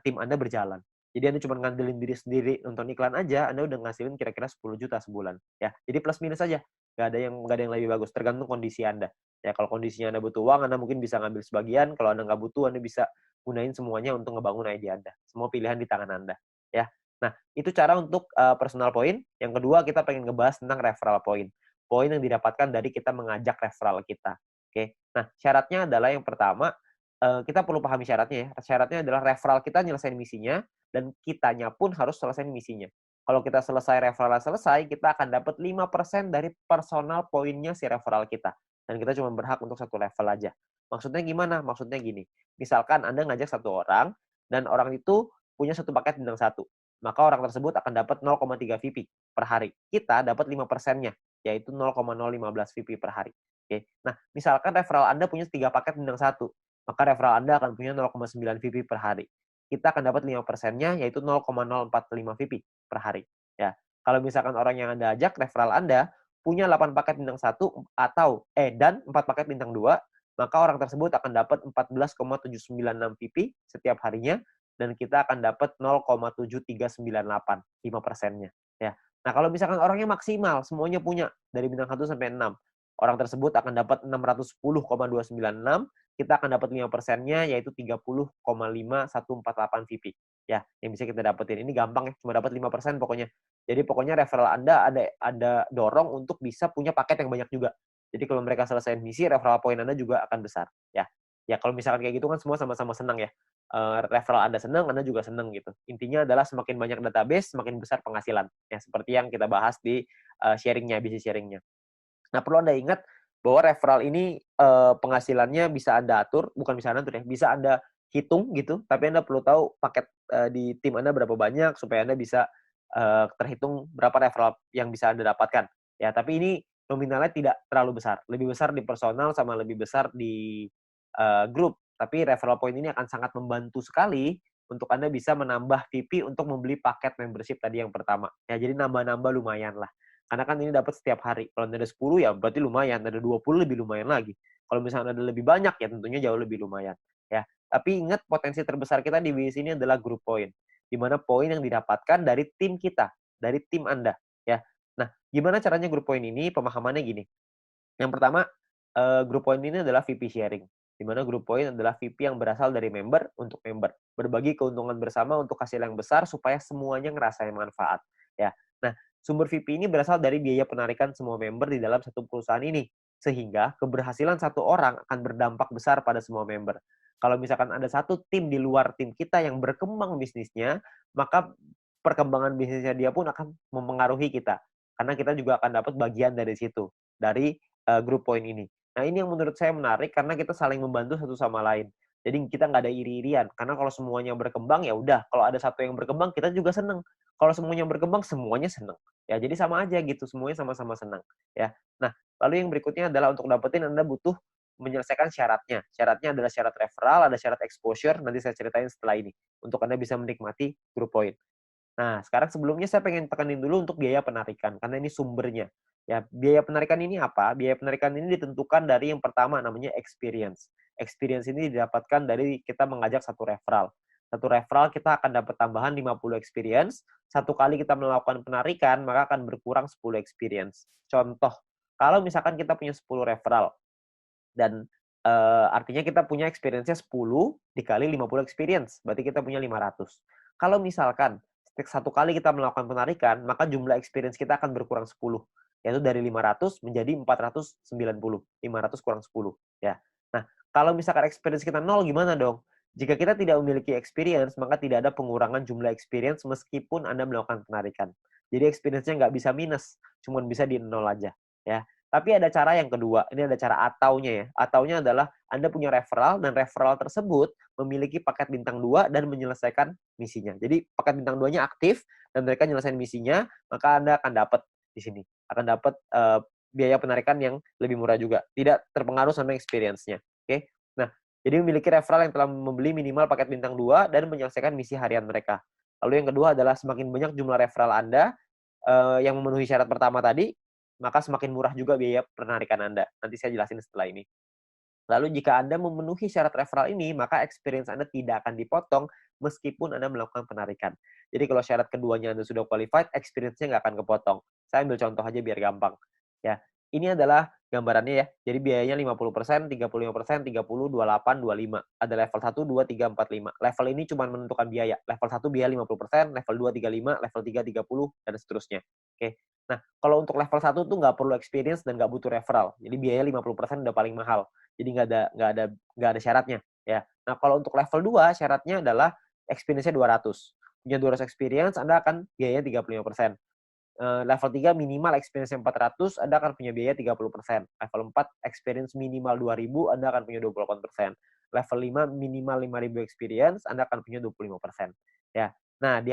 tim Anda berjalan. Jadi Anda cuma ngandelin diri sendiri nonton iklan aja, Anda udah ngasilin kira-kira 10 juta sebulan. Ya, jadi plus minus aja. Nggak ada yang lebih bagus, tergantung kondisi Anda. Ya, kalau kondisinya Anda butuh uang, Anda mungkin bisa ngambil sebagian. Kalau Anda nggak butuh, Anda bisa gunain semuanya untuk ngebangun ide Anda. Semua pilihan di tangan Anda. Ya. Nah, itu cara untuk personal point. Yang kedua, kita pengen ngebahas tentang referral point. Poin yang didapatkan dari kita mengajak referral kita. Oke. Nah, syaratnya adalah yang pertama, kita perlu pahami syaratnya ya. Syaratnya adalah referral kita nyelesain misinya, dan kitanya pun harus selesai misinya. Kalau kita selesai referral selesai, kita akan dapat 5% dari personal poinnya si referral kita. Dan kita cuma berhak untuk satu level aja. Maksudnya gimana? Maksudnya gini. Misalkan Anda ngajak satu orang, dan orang itu punya satu paket bintang 1. Maka orang tersebut akan dapat 0,3 VP per hari. Kita dapat 5%-nya, yaitu 0,015 VP per hari. Oke. Nah, misalkan referral Anda punya 3 paket bintang 1, maka referral Anda akan punya 0,9 VP per hari. Kita akan dapat 5%-nya, yaitu 0,045 VP per hari. Ya. Kalau misalkan orang yang Anda ajak, referral Anda, punya 8 paket bintang 1 dan 4 paket bintang 2, maka orang tersebut akan dapat 14,796 VP setiap harinya, dan kita akan dapat 0,7398, 5%-nya. Ya. Nah, kalau misalkan orangnya maksimal, semuanya punya, dari bintang 1 sampai 6, orang tersebut akan dapat 610,296, kita akan dapat 5%-nya, yaitu 30,5148 VP. Ya, yang bisa kita dapetin. Ini gampang ya, cuma dapat 5% pokoknya. Jadi pokoknya referral Anda ada dorong untuk bisa punya paket yang banyak juga. Jadi kalau mereka selesai misi, referral point Anda juga akan besar. Ya, ya kalau misalkan kayak gitu kan semua sama-sama senang ya. referral Anda senang, Anda juga senang gitu. Intinya adalah semakin banyak database, semakin besar penghasilan. Ya, seperti yang kita bahas di bisnis sharingnya. Nah, perlu Anda ingat bahwa referral ini penghasilannya bisa Anda atur, bukan bisa Anda atur ya, bisa Anda hitung gitu, tapi Anda perlu tahu paket di tim Anda berapa banyak supaya Anda bisa terhitung berapa referral yang bisa Anda dapatkan. Ya, tapi ini nominalnya tidak terlalu besar. Lebih besar di personal sama lebih besar di grup. Tapi referral point ini akan sangat membantu sekali untuk Anda bisa menambah VP untuk membeli paket membership tadi yang pertama. Ya, jadi nambah-nambah lumayan lah. Karena kan ini dapat setiap hari. Kalau ada 10 ya berarti lumayan, ada 20 lebih lumayan lagi. Kalau misalnya ada lebih banyak ya tentunya jauh lebih lumayan. Ya, tapi ingat potensi terbesar kita di bisnis ini adalah group point. Di mana poin yang didapatkan dari tim kita, dari tim Anda, ya. Nah, gimana caranya group point ini? Pemahamannya gini. Yang pertama, group point ini adalah VP sharing. Di mana group point adalah VP yang berasal dari member untuk member. Berbagi keuntungan bersama untuk hasil yang besar supaya semuanya ngerasain manfaat. Ya. Nah, sumber VP ini berasal dari biaya penarikan semua member di dalam satu perusahaan ini. Sehingga keberhasilan satu orang akan berdampak besar pada semua member. Kalau misalkan ada satu tim di luar tim kita yang berkembang bisnisnya, maka perkembangan bisnisnya dia pun akan mempengaruhi kita. Karena kita juga akan dapat bagian dari situ, dari group point ini. Nah, ini yang menurut saya menarik karena kita saling membantu satu sama lain. Jadi kita nggak ada iri-irian. Karena kalau semuanya berkembang, ya udah. Kalau ada satu yang berkembang, kita juga seneng. Kalau semuanya berkembang, semuanya seneng. Ya, jadi sama aja gitu. Semuanya sama-sama senang. Ya. Nah, lalu yang berikutnya adalah untuk dapetin Anda butuh menyelesaikan syaratnya. Syaratnya adalah syarat referral, ada syarat exposure. Nanti saya ceritain setelah ini. Untuk Anda bisa menikmati group point. Nah, sekarang sebelumnya saya pengen tekanin dulu untuk biaya penarikan, karena ini sumbernya. Ya, biaya penarikan ini apa? Biaya penarikan ini ditentukan dari yang pertama namanya experience. Experience ini didapatkan dari kita mengajak satu referral. Satu referral kita akan dapat tambahan 50 experience. Satu kali kita melakukan penarikan, maka akan berkurang 10 experience. Contoh, kalau misalkan kita punya 10 referral, dan artinya kita punya experience-nya 10 dikali 50 experience, berarti kita punya 500. Kalau misalkan satu kali kita melakukan penarikan, maka jumlah experience kita akan berkurang 10, yaitu dari 500 menjadi 490. 500 kurang 10, ya. Nah, kalau misalkan experience kita 0, gimana dong? Jika kita tidak memiliki experience, maka tidak ada pengurangan jumlah experience meskipun Anda melakukan penarikan. Jadi experience-nya nggak bisa minus, cuma bisa di 0 aja, ya. Tapi ada cara yang kedua, ini ada cara ataunya ya. Ataunya adalah Anda punya referral dan referral tersebut memiliki paket bintang 2 dan menyelesaikan misinya. Jadi paket bintang 2-nya aktif dan mereka menyelesaikan misinya, maka Anda akan dapat di sini. Akan dapat biaya penarikan yang lebih murah juga. Tidak terpengaruh sama experience-nya. Oke. Nah, jadi memiliki referral yang telah membeli minimal paket bintang 2 dan menyelesaikan misi harian mereka. Lalu yang kedua adalah semakin banyak jumlah referral Anda yang memenuhi syarat pertama tadi, maka semakin murah juga biaya penarikan Anda. Nanti saya jelasin setelah ini. Lalu jika Anda memenuhi syarat referral ini, maka experience Anda tidak akan dipotong meskipun Anda melakukan penarikan. Jadi kalau syarat keduanya Anda sudah qualified, experience-nya nggak akan kepotong. Saya ambil contoh aja biar gampang. Ya, ini adalah gambarannya ya. Jadi biayanya 50%, 35%, 30, 28, 25. Ada level 1, 2, 3, 4, 5. Level ini cuma menentukan biaya. Level 1 biaya 50%, level 2 35, level 3 30, dan seterusnya. Oke. Nah, kalau untuk level 1 tuh nggak perlu experience dan nggak butuh referral. Jadi biaya 50% udah paling mahal. Jadi nggak ada syaratnya ya. Nah, kalau untuk level 2 syaratnya adalah experience-nya 200. Punya 200 experience, Anda akan biayanya 35%. Level 3 minimal experience 400, Anda akan punya biaya 30%. Level 4 experience minimal 2000, Anda akan punya 28%. Level 5 minimal 5000 experience, Anda akan punya 25%. Ya. Nah, di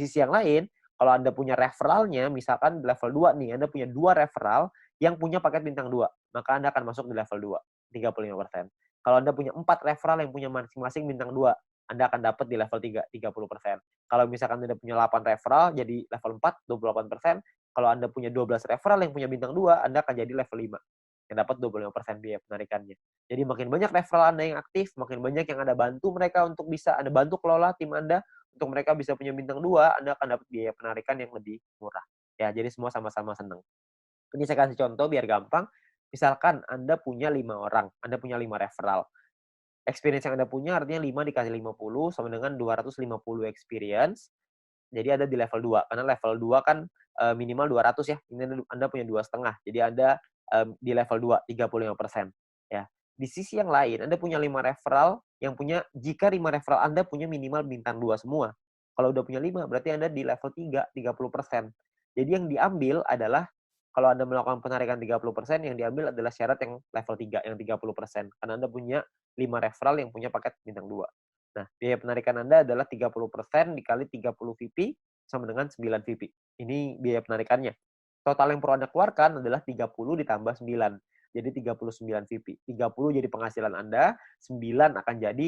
sisi yang lain, kalau Anda punya referralnya, misalkan level 2 nih, Anda punya 2 referral yang punya paket bintang 2, maka Anda akan masuk di level 2, 35%. Kalau Anda punya 4 referral yang punya masing-masing bintang 2, Anda akan dapat di level 3, 30%. Kalau misalkan Anda punya 8 referral, jadi level 4, 28%. Kalau Anda punya 12 referral yang punya bintang 2, Anda akan jadi level 5, yang dapat 25% biaya penarikannya. Jadi makin banyak referral Anda yang aktif, makin banyak yang Anda bantu mereka untuk bisa Anda bantu kelola tim Anda, untuk mereka bisa punya bintang 2, Anda akan dapat biaya penarikan yang lebih murah. Ya, jadi semua sama-sama senang. Ini saya kasih contoh biar gampang. Misalkan Anda punya 5 orang, Anda punya 5 referral. Experience yang Anda punya artinya 5 dikasih 50 sama dengan 250 experience. Jadi ada di level 2. Karena level 2 kan minimal 200 ya. Ini Anda punya 2,5. Jadi Anda di level 2, 35%. Ya. Di sisi yang lain, Anda punya 5 referral yang punya, jika 5 referral Anda punya minimal bintang 2 semua. Kalau udah punya 5, berarti Anda di level 3, 30%. Jadi yang diambil adalah, kalau Anda melakukan penarikan 30%, yang diambil adalah syarat yang level 3, yang 30%. Karena Anda punya 5 referral yang punya paket bintang 2. Nah, biaya penarikan Anda adalah 30% dikali 30 VP sama dengan 9 VP. Ini biaya penarikannya. Total yang perlu Anda keluarkan adalah 30 ditambah 9. Jadi 39 VP. 30 jadi penghasilan Anda, 9 akan jadi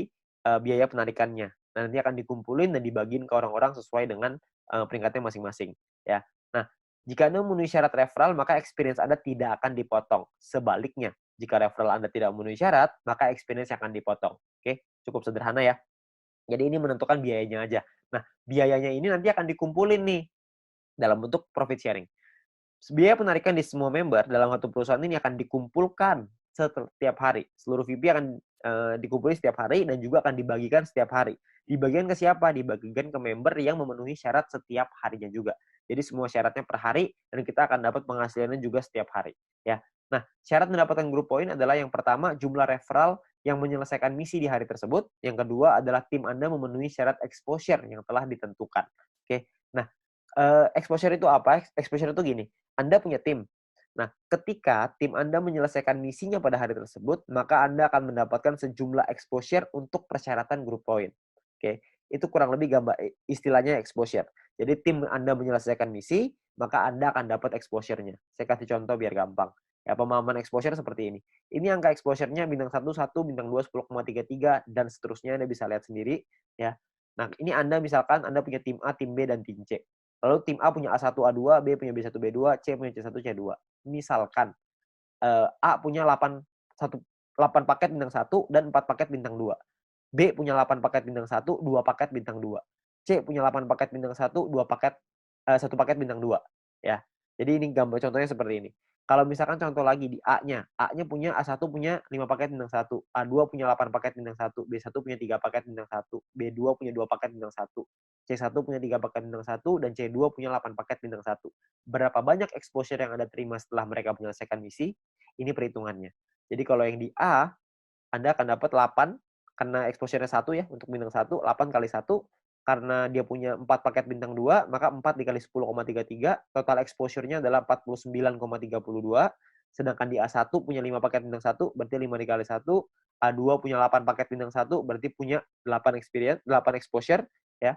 biaya penarikannya. Nah, nanti akan dikumpulin dan dibagiin ke orang-orang sesuai dengan peringkatnya masing-masing. Ya. Nah, jika Anda memenuhi syarat referral, maka experience Anda tidak akan dipotong. Sebaliknya, jika referral Anda tidak memenuhi syarat, maka experience akan dipotong. Oke, cukup sederhana ya. Jadi ini menentukan biayanya aja. Nah, biayanya ini nanti akan dikumpulin nih dalam bentuk profit sharing. Biaya penarikan di semua member dalam satu perusahaan ini akan dikumpulkan setiap hari. Seluruh VP akan dikumpulkan setiap hari dan juga akan dibagikan setiap hari. Dibagikan ke siapa? Dibagikan ke member yang memenuhi syarat setiap harinya juga. Jadi semua syaratnya per hari dan kita akan dapat penghasilannya juga setiap hari. Ya. Nah, syarat mendapatkan group point adalah yang pertama jumlah referral yang menyelesaikan misi di hari tersebut. Yang kedua adalah tim Anda memenuhi syarat exposure yang telah ditentukan. Oke. Nah, exposure itu apa? Exposure itu gini. Anda punya tim. Nah, ketika tim Anda menyelesaikan misinya pada hari tersebut, maka Anda akan mendapatkan sejumlah exposure untuk persyaratan group point. Oke, itu kurang lebih gambar istilahnya exposure. Jadi tim Anda menyelesaikan misi, maka Anda akan dapat exposure-nya. Saya kasih contoh biar gampang. Ya, pemahaman exposure seperti ini. Ini angka exposure-nya bintang 1, 1, bintang 2, 10,33, dan seterusnya Anda bisa lihat sendiri. Ya. Nah, ini Anda misalkan Anda punya tim A, tim B, dan tim C. Lalu tim A punya A1, A2, B punya B1, B2, C punya C1, C2. Misalkan A punya 8 paket bintang 1 dan 4 paket bintang 2. B punya 8 paket bintang 1, 2 paket bintang 2. C punya 8 paket bintang 1, 2 paket 1 paket bintang 2. Ya. Jadi ini gambar contohnya seperti ini. Kalau misalkan contoh lagi di A-nya, A-nya punya A1 punya 5 paket bintang 1, A2 punya 8 paket bintang 1, B1 punya 3 paket bintang 1, B2 punya 2 paket bintang 1, C1 punya 3 paket bintang 1, dan C2 punya 8 paket bintang 1. Berapa banyak exposure yang Anda terima setelah mereka menyelesaikan misi? Ini perhitungannya. Jadi kalau yang di A, Anda akan dapat 8, karena exposure-nya 1 ya, untuk bintang 1, 8 kali 1, karena dia punya 4 paket bintang 2, maka 4 dikali 10,33, total exposure-nya adalah 49,32, sedangkan di A1 punya 5 paket bintang 1, berarti 5 dikali 1, A2 punya 8 paket bintang 1, berarti punya 8 exposure, ya.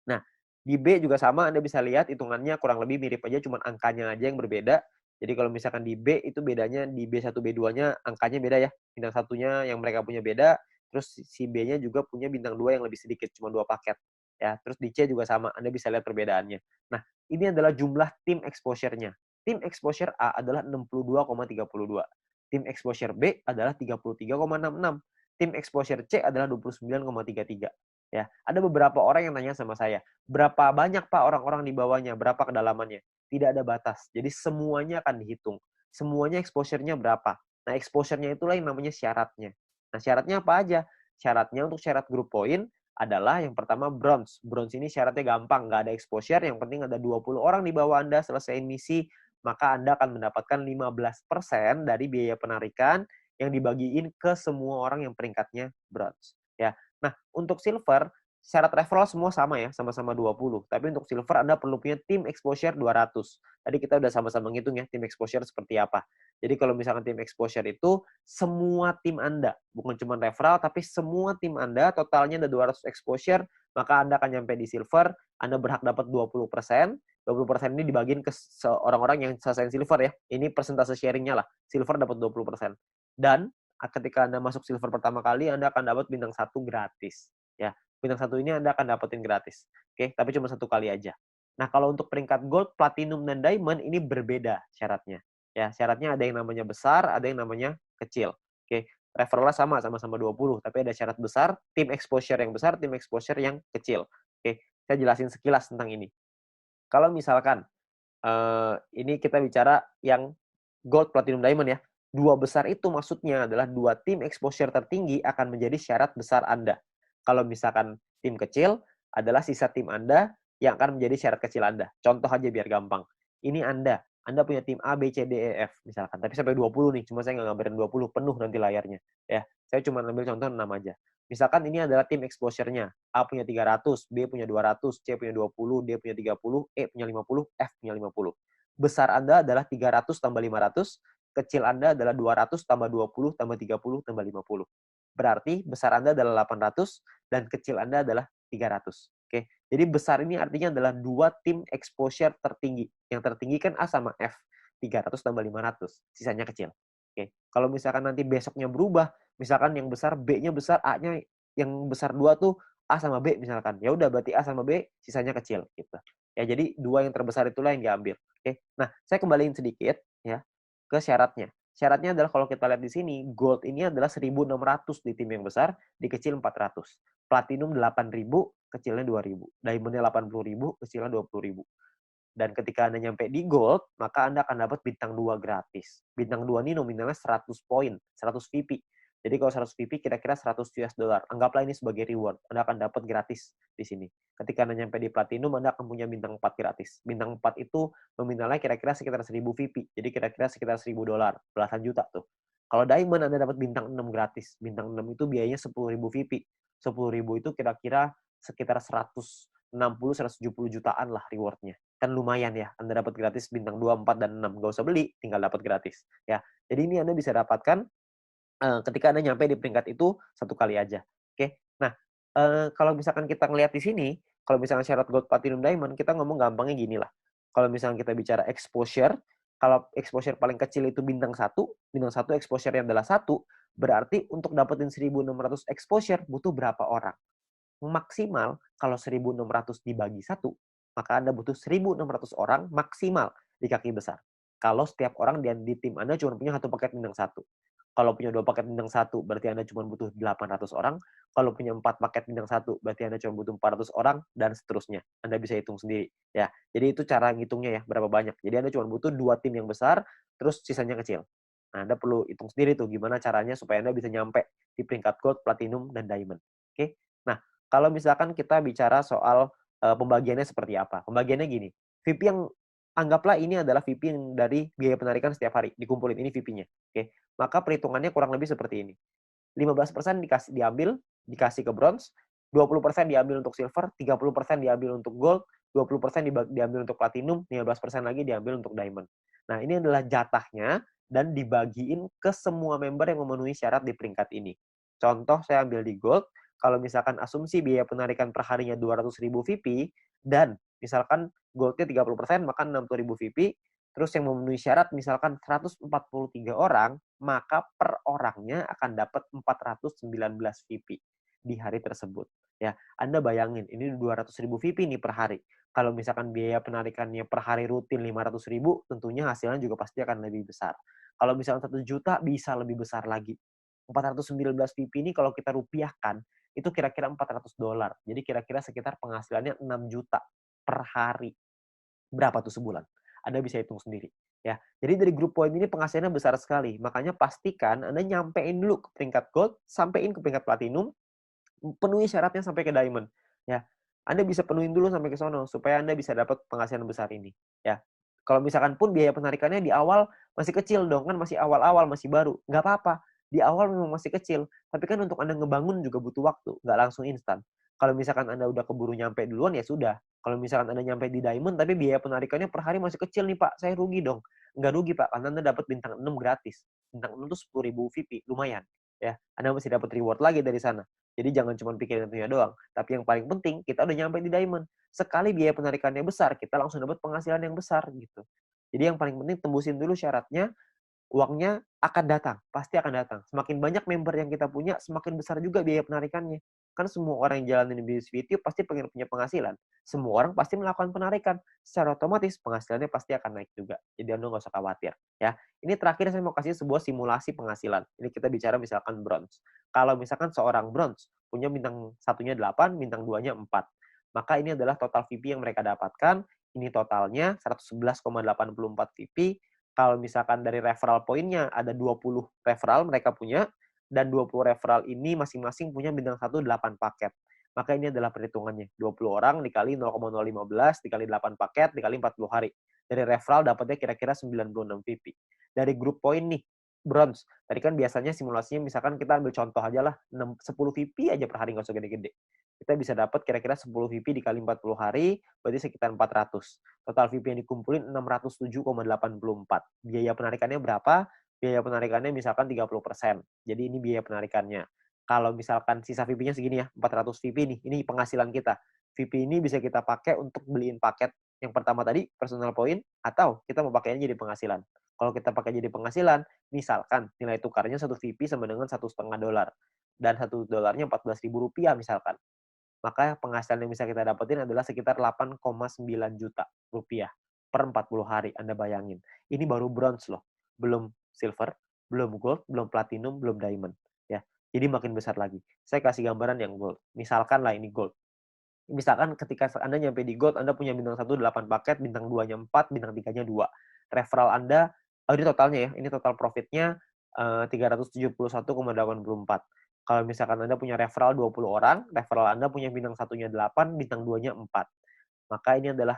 Nah, di B juga sama, Anda bisa lihat hitungannya kurang lebih mirip aja, cuma angkanya aja yang berbeda. Jadi kalau misalkan di B itu bedanya di B1, B2-nya angkanya beda ya. Bintang satunya yang mereka punya beda, terus si B-nya juga punya bintang 2 yang lebih sedikit, cuma 2 paket. Ya, terus di C juga sama, Anda bisa lihat perbedaannya. Nah, ini adalah jumlah tim exposure-nya. Tim exposure A adalah 62,32. Tim exposure B adalah 33,66. Tim exposure C adalah 29,33. Ya, ada beberapa orang yang nanya sama saya, berapa banyak Pak orang-orang di bawahnya, berapa kedalamannya? Tidak ada batas. Jadi semuanya akan dihitung. Semuanya exposure-nya berapa. Nah, exposure-nya itulah yang namanya syaratnya. Nah, syaratnya apa aja? Syaratnya untuk syarat group point adalah yang pertama bronze. Bronze ini syaratnya gampang, nggak ada exposure, yang penting ada 20 orang di bawah Anda selesai misi, maka Anda akan mendapatkan 15% dari biaya penarikan yang dibagiin ke semua orang yang peringkatnya bronze. Ya. Nah, untuk silver, syarat referral semua sama ya, sama-sama 20. Tapi untuk silver Anda perlu punya tim exposure 200. Tadi kita udah sama-sama ngitung ya, tim exposure seperti apa. Jadi kalau misalkan tim exposure itu, semua tim Anda, bukan cuma referral, tapi semua tim Anda, totalnya ada 200 exposure, maka Anda akan nyampe di silver, Anda berhak dapat 20%. 20% ini dibagiin ke orang-orang yang selesai silver ya. Ini persentase sharingnya lah. Silver dapat 20%. Dan ketika Anda masuk silver pertama kali, Anda akan dapat bintang 1 gratis. Ya, bintang 1 ini Anda akan dapetin gratis. Oke, tapi cuma 1 kali aja. Nah, kalau untuk peringkat gold, platinum, dan diamond ini berbeda syaratnya. Ya, syaratnya ada yang namanya besar, ada yang namanya kecil. Oke, referralnya sama-sama 20, tapi ada syarat besar, tim exposure yang besar, tim exposure yang kecil. Oke, saya jelasin sekilas tentang ini. Kalau misalkan ini kita bicara yang gold, platinum, diamond ya. 2 besar itu maksudnya adalah 2 tim exposure tertinggi akan menjadi syarat besar Anda. Kalau misalkan tim kecil adalah sisa tim Anda yang akan menjadi syarat kecil Anda. Contoh aja biar gampang. Ini Anda Anda punya tim A, B, C, D, E, F misalkan. Tapi sampai 20 nih, cuma saya nggak gambarin 20, penuh nanti layarnya. Ya, saya cuma ambil contoh 6 aja. Misalkan ini adalah tim exposure-nya. A punya 300, B punya 200, C punya 20, D punya 30, E punya 50, F punya 50. Besar Anda adalah 300 tambah 500, kecil Anda adalah 200 tambah 20 tambah 30 tambah 50. Berarti besar Anda adalah 800 dan kecil Anda adalah 300. Oke. Jadi besar ini artinya adalah dua tim exposure tertinggi. Yang tertinggi kan A sama F. 300 tambah 500. Sisanya kecil. Oke. Kalau misalkan nanti besoknya berubah, misalkan yang besar B-nya besar, A-nya yang besar 2 tuh A sama B misalkan. Ya udah berarti A sama B sisanya kecil gitu. Ya jadi dua yang terbesar itulah yang diambil. Oke. Nah, saya kembaliin sedikit ya ke syaratnya. Syaratnya adalah kalau kita lihat di sini, gold ini adalah 1.600 di tim yang besar, di kecil 400. Platinum 8.000, kecilnya 2.000. Diamondnya 80.000, kecilnya 20.000. Dan ketika Anda nyampe di gold, maka Anda akan dapat bintang 2 gratis. Bintang 2 ini nominalnya 100 poin, 100 VP. Jadi kalau 100 VP kira-kira 100 US dollar. Anggaplah ini sebagai reward. Anda akan dapat gratis di sini. Ketika Anda nyampe di platinum, Anda akan punya bintang 4 gratis. Bintang 4 itu nominalnya kira-kira sekitar 1.000 VP. Jadi kira-kira sekitar 1.000 dolar, belasan juta tuh. Kalau diamond Anda dapat bintang 6 gratis. Bintang 6 itu biayanya 10.000 VP. 10.000 itu kira-kira sekitar 160-170 jutaan lah rewardnya. Kan lumayan ya, Anda dapat gratis bintang 2, 4, dan 6. Nggak usah beli, tinggal dapat gratis. Ya, jadi ini Anda bisa dapatkan ketika Anda nyampe di peringkat itu satu kali aja. Oke. Nah, kalau misalkan kita ngelihat di sini, kalau misalkan syarat gold, platinum, diamond, kita ngomong gampangnya gini lah. Kalau misalkan kita bicara exposure, kalau exposure paling kecil itu bintang satu exposure-nya adalah 1, berarti untuk dapetin 1.600 exposure butuh berapa orang? Maksimal kalau 1.600 dibagi 1, maka Anda butuh 1.600 orang maksimal di kaki besar. Kalau setiap orang di tim Anda cuma punya satu paket bintang 1. Kalau punya 2 paket bintang 1, berarti Anda cuma butuh 800 orang. Kalau punya 4 paket bintang 1, berarti Anda cuma butuh 400 orang, dan seterusnya. Anda bisa hitung sendiri. Ya, jadi itu cara ngitungnya ya, berapa banyak. Jadi Anda cuma butuh 2 tim yang besar, terus sisanya kecil. Nah, Anda perlu hitung sendiri tuh gimana caranya supaya Anda bisa nyampe di peringkat gold, platinum, dan diamond. Oke? Nah, kalau misalkan kita bicara soal pembagiannya seperti apa. Pembagiannya gini, VP yang anggaplah ini adalah VP yang dari biaya penarikan setiap hari, dikumpulin ini VP-nya. Oke. Maka perhitungannya kurang lebih seperti ini. 15% dikasih ke bronze, 20% diambil untuk silver, 30% diambil untuk gold, 20% diambil untuk platinum, 15% lagi diambil untuk diamond. Nah, ini adalah jatahnya dan dibagiin ke semua member yang memenuhi syarat di peringkat ini. Contoh saya ambil di gold, kalau misalkan asumsi biaya penarikan per harinya 200.000 VP dan misalkan goldnya 30%, maka 60.000 VP. Terus yang memenuhi syarat misalkan 143 orang, maka per orangnya akan dapat 419 VP di hari tersebut. Ya, Anda bayangin, ini 200.000 VP nih per hari. Kalau misalkan biaya penarikannya per hari rutin 500.000, tentunya hasilnya juga pasti akan lebih besar. Kalau misalkan 1 juta, bisa lebih besar lagi. 419 VP ini kalau kita rupiahkan, itu kira-kira 400 dolar. Jadi kira-kira sekitar penghasilannya 6 juta per hari. Berapa tuh sebulan? Anda bisa hitung sendiri. Ya, jadi dari grup poin ini penghasilannya besar sekali. Makanya pastikan Anda nyampein dulu ke peringkat gold, sampein ke peringkat platinum, penuhi syaratnya sampai ke diamond. Ya, Anda bisa penuhin dulu sampai ke sono supaya Anda bisa dapat penghasilan besar ini. Ya, kalau misalkan pun biaya penarikannya di awal masih kecil dong, kan masih awal-awal, masih baru. Nggak apa-apa. Di awal memang masih kecil, tapi kan untuk Anda ngebangun juga butuh waktu, nggak langsung instan. Kalau misalkan Anda udah keburu nyampe duluan, ya sudah. Kalau misalkan Anda nyampe di diamond, tapi biaya penarikannya per hari masih kecil nih Pak, saya rugi dong. Nggak rugi Pak, karena Anda dapat bintang 6 gratis. Bintang 6 itu 10.000 VP, lumayan. Ya, Anda masih dapat reward lagi dari sana. Jadi jangan cuma pikirin itunya doang. Tapi yang paling penting, kita udah nyampe di diamond. Sekali biaya penarikannya besar, kita langsung dapat penghasilan yang besar gitu. Jadi yang paling penting tembusin dulu syaratnya, uangnya akan datang, pasti akan datang. Semakin banyak member yang kita punya, semakin besar juga biaya penarikannya. Kan semua orang yang jalanin bisnis video pasti pengen punya penghasilan. Semua orang pasti melakukan penarikan. Secara otomatis penghasilannya pasti akan naik juga. Jadi Anda nggak usah khawatir. Ya, ini terakhir saya mau kasih sebuah simulasi penghasilan. Ini kita bicara misalkan bronze. Kalau misalkan seorang bronze punya bintang satunya 8, bintang 2-nya 4. Maka ini adalah total VP yang mereka dapatkan. Ini totalnya 111,84 VP. Kalau misalkan dari referral poinnya ada 20 referral mereka punya, dan 20 referral ini masing-masing punya bintang 1 8 paket. Maka ini adalah perhitungannya. 20 orang dikali 0,015 dikali 8 paket dikali 40 hari. Dari referral dapatnya kira-kira 96 VP. Dari grup poin nih, bronze. Tadi kan biasanya simulasinya misalkan kita ambil contoh aja lah, 10 VP aja per hari, nggak usah gede-gede. Kita bisa dapat kira-kira 10 VP dikali 40 hari, berarti sekitar 400. Total VP yang dikumpulin 607,84. Biaya penarikannya berapa? Biaya penarikannya misalkan 30%. Jadi ini biaya penarikannya. Kalau misalkan sisa VP-nya segini ya, 400 VP nih, ini penghasilan kita. VP ini bisa kita pakai untuk beliin paket yang pertama tadi, personal point, atau kita mau pakainya jadi penghasilan. Kalau kita pakai jadi penghasilan, misalkan nilai tukarnya 1 VP sama dengan $1,5. Dan $1 Rp14.000 misalkan. Maka penghasilan yang bisa kita dapetin adalah sekitar 8,9 juta rupiah per 40 hari. Anda bayangin. Ini baru bronze loh. Belum silver, belum gold, belum platinum, belum diamond. Ya, jadi makin besar lagi. Saya kasih gambaran yang gold. Misalkan lah ini gold. Misalkan ketika Anda nyampe di gold, Anda punya bintang 1 8 paket, bintang 2-nya 4, bintang 3-nya 2. Referral Anda, ini totalnya ya, ini total profitnya 371,84. Kalau misalkan Anda punya referral 20 orang, referral Anda punya bintang 1-nya 8, bintang 2-nya 4. Maka ini adalah,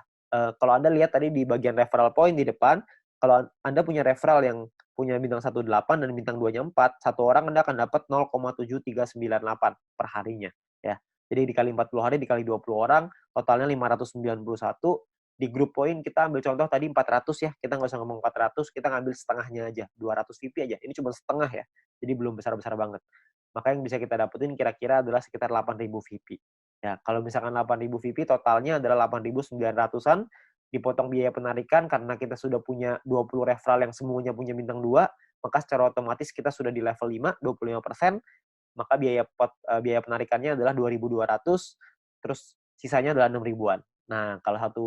kalau Anda lihat tadi di bagian referral point di depan, kalau Anda punya referral yang punya bintang 1 8 dan bintang 2-nya 4, satu orang Anda akan dapat 0,7398 per harinya. Ya. Jadi dikali 40 hari, dikali 20 orang, totalnya 591. Di grup poin kita ambil contoh tadi 400 ya, kita nggak usah ngomong 400, kita ngambil setengahnya aja, 200 VP aja. Ini cuma setengah ya, jadi belum besar-besar banget. Maka yang bisa kita dapetin kira-kira adalah sekitar 8.000 VP. Ya, kalau misalkan 8.000 VP, totalnya adalah 8.900-an, dipotong biaya penarikan karena kita sudah punya 20 referral yang semuanya punya bintang 2, maka secara otomatis kita sudah di level 5, 25%, maka biaya penarikannya adalah 2.200, terus sisanya adalah 6 ribuan. Nah, kalau satu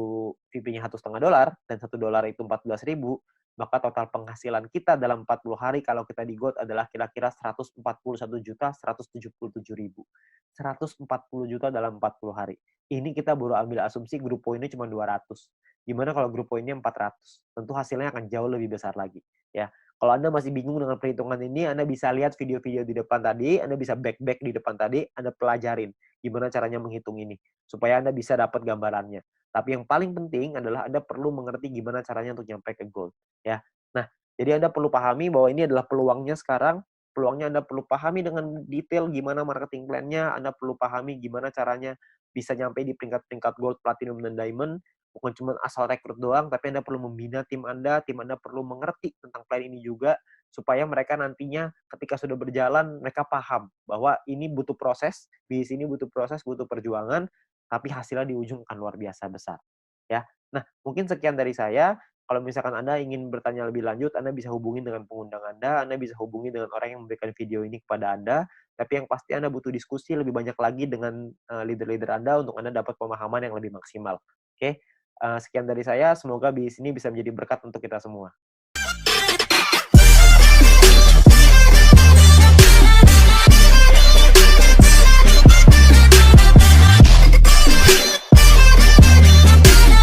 VP-nya $1,5 dan $1 itu 14.000, maka total penghasilan kita dalam 40 hari kalau kita di GOAT adalah kira-kira 141.177.000. 140 juta dalam 40 hari. Ini kita baru ambil asumsi grup poinnya cuma 200. Gimana kalau grup poinnya 400? Tentu hasilnya akan jauh lebih besar lagi. Ya, kalau Anda masih bingung dengan perhitungan ini, Anda bisa lihat video-video di depan tadi, Anda bisa back di depan tadi, Anda pelajarin gimana caranya menghitung ini, supaya Anda bisa dapat gambarannya. Tapi yang paling penting adalah Anda perlu mengerti gimana caranya untuk nyampe ke goal. Ya. Nah, jadi Anda perlu pahami bahwa ini adalah peluangnya sekarang, peluangnya Anda perlu pahami dengan detail gimana marketing plan-nya, Anda perlu pahami gimana caranya bisa nyampe di peringkat-peringkat gold, platinum, dan diamond, bukan cuma asal rekrut doang, tapi Anda perlu membina tim Anda perlu mengerti tentang plan ini juga, supaya mereka nantinya ketika sudah berjalan, mereka paham bahwa ini butuh proses, di sini butuh proses, butuh perjuangan, tapi hasilnya di ujung akan luar biasa besar. Ya. Nah, mungkin sekian dari saya. Kalau misalkan Anda ingin bertanya lebih lanjut, Anda bisa hubungi dengan pengundang Anda bisa hubungi dengan orang yang memberikan video ini kepada Anda, tapi yang pasti Anda butuh diskusi lebih banyak lagi dengan leader-leader Anda untuk Anda dapat pemahaman yang lebih maksimal. Oke? Sekian dari saya, semoga bisnis ini bisa menjadi berkat untuk kita semua.